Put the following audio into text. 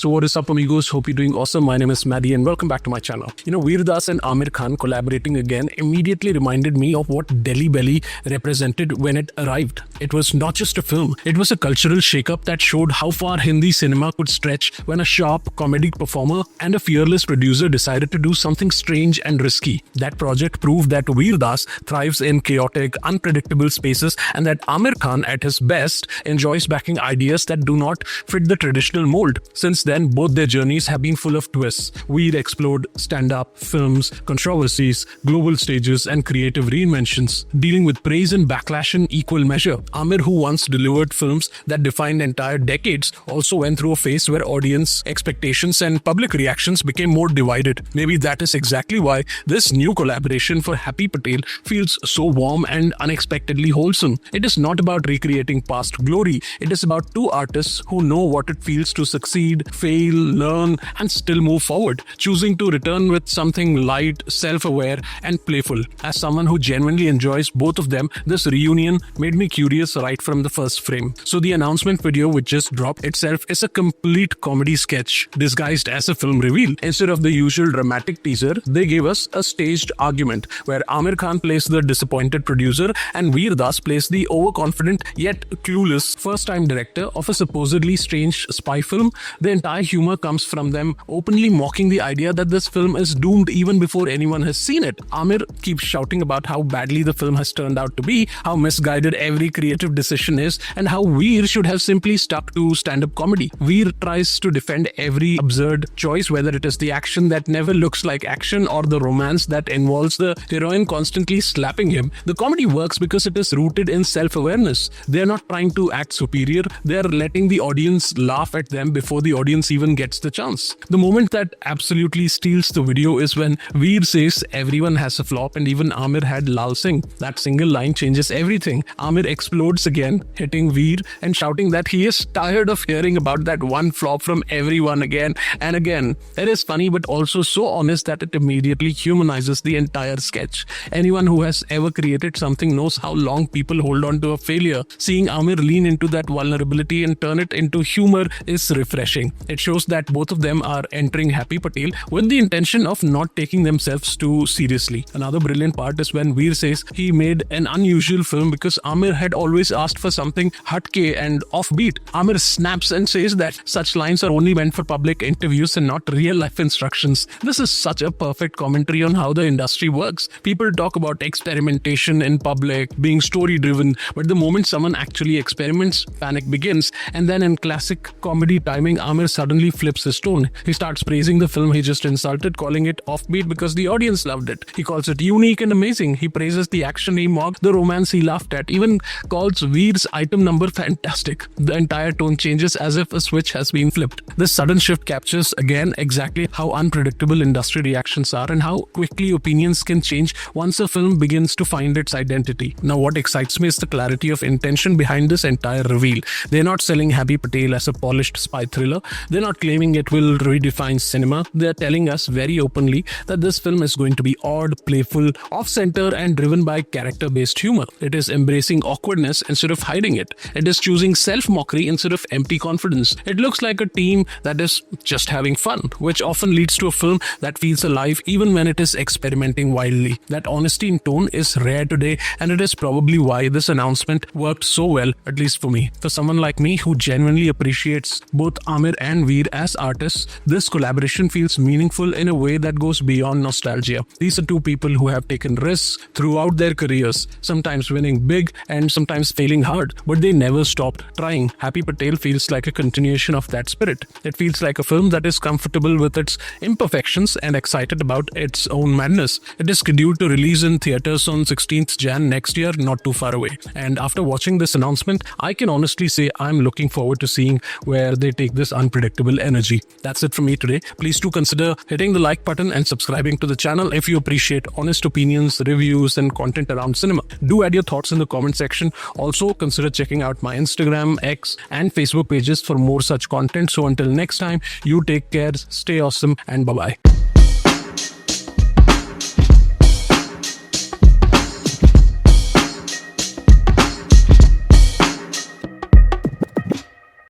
So what is up, amigos? Hope you're doing awesome. My name is Maddie and welcome back to my channel. Veer Das and Aamir Khan collaborating again immediately reminded me of what Delhi Belly represented when it arrived. It was not just a film, it was a cultural shake-up that showed how far Hindi cinema could stretch when a sharp comedic performer and a fearless producer decided to do something strange and risky. That project proved that Veer Das thrives in chaotic, unpredictable spaces and that Aamir Khan at his best enjoys backing ideas that do not fit the traditional mold. Since then, both their journeys have been full of twists. Veer explored stand-up, films, controversies, global stages and creative reinventions, dealing with praise and backlash in equal measure. Aamir, who once delivered films that defined entire decades, also went through a phase where audience expectations and public reactions became more divided. Maybe that is exactly why this new collaboration for Happy Patel feels so warm and unexpectedly wholesome. It is not about recreating past glory. It is about two artists who know what it feels to succeed, fail, learn, and still move forward, choosing to return with something light, self-aware, and playful. As someone who genuinely enjoys both of them, this reunion made me curious right from the first frame. So the announcement video which just dropped itself is a complete comedy sketch disguised as a film reveal. Instead of the usual dramatic teaser, they gave us a staged argument where Aamir Khan plays the disappointed producer and Veer Das plays the overconfident yet clueless first-time director of a supposedly strange spy film. The entire humor comes from them openly mocking the idea that this film is doomed even before anyone has seen it. Aamir keeps shouting about how badly the film has turned out to be, how misguided every creative decision is, and how Veer should have simply stuck to stand-up comedy. Veer tries to defend every absurd choice, whether it is the action that never looks like action or the romance that involves the heroine constantly slapping him. The comedy works because it is rooted in self-awareness. They are not trying to act superior, they are letting the audience laugh at them before the audience even gets the chance. The moment that absolutely steals the video is when Veer says everyone has a flop and even Aamir had Laal Singh. That single line changes everything. Aamir explodes again, hitting Veer and shouting that he is tired of hearing about that one flop from everyone again and again. It is funny but also so honest that it immediately humanizes the entire sketch. Anyone who has ever created something knows how long people hold on to a failure. Seeing Aamir lean into that vulnerability and turn it into humor is refreshing. It shows that both of them are entering Happy Patel with the intention of not taking themselves too seriously. Another brilliant part is when Veer says he made an unusual film because Aamir had always asked for something hatke and offbeat. Aamir snaps and says that such lines are only meant for public interviews and not real life instructions. This is such a perfect commentary on how the industry works. People talk about experimentation in public, being story driven, but the moment someone actually experiments, panic begins. And then in classic comedy timing, Aamir suddenly flips his tone. He starts praising the film he just insulted, calling it offbeat because the audience loved it. He calls it unique and amazing. He praises the action he mocked, the romance he laughed at, even calls Veer's item number fantastic. The entire tone changes as if a switch has been flipped. This sudden shift captures again exactly how unpredictable industry reactions are and how quickly opinions can change once a film begins to find its identity. Now what excites me is the clarity of intention behind this entire reveal. They're not selling Happy Patel as a polished spy thriller. They're not claiming it will redefine cinema. They're telling us very openly that this film is going to be odd, playful, off-center and driven by character-based humor. It is embracing awkwardness instead of hiding it. It is choosing self-mockery instead of empty confidence. It looks like a team that is just having fun, which often leads to a film that feels alive even when it is experimenting wildly. That honesty in tone is rare today, and it is probably why this announcement worked so well, at least for me. For someone like me who genuinely appreciates both Aamir and Veer as artists, this collaboration feels meaningful in a way that goes beyond nostalgia. These are two people who have taken risks throughout their careers, sometimes winning big and sometimes failing hard, but they never stopped trying. Happy Patel feels like a continuation of that spirit. It feels like a film that is comfortable with its imperfections and excited about its own madness. It is scheduled to release in theaters on 16th Jan next year, not too far away. And after watching this announcement, I can honestly say I'm looking forward to seeing where they take this unpredictable energy. That's it from me today. Please do consider hitting the like button and subscribing to the channel if you appreciate honest opinions, reviews, and content around cinema. Do add your thoughts in the comment section. Also, consider checking out my Instagram, X, and Facebook pages for more such content. So until next time, you take care, stay awesome, and bye-bye.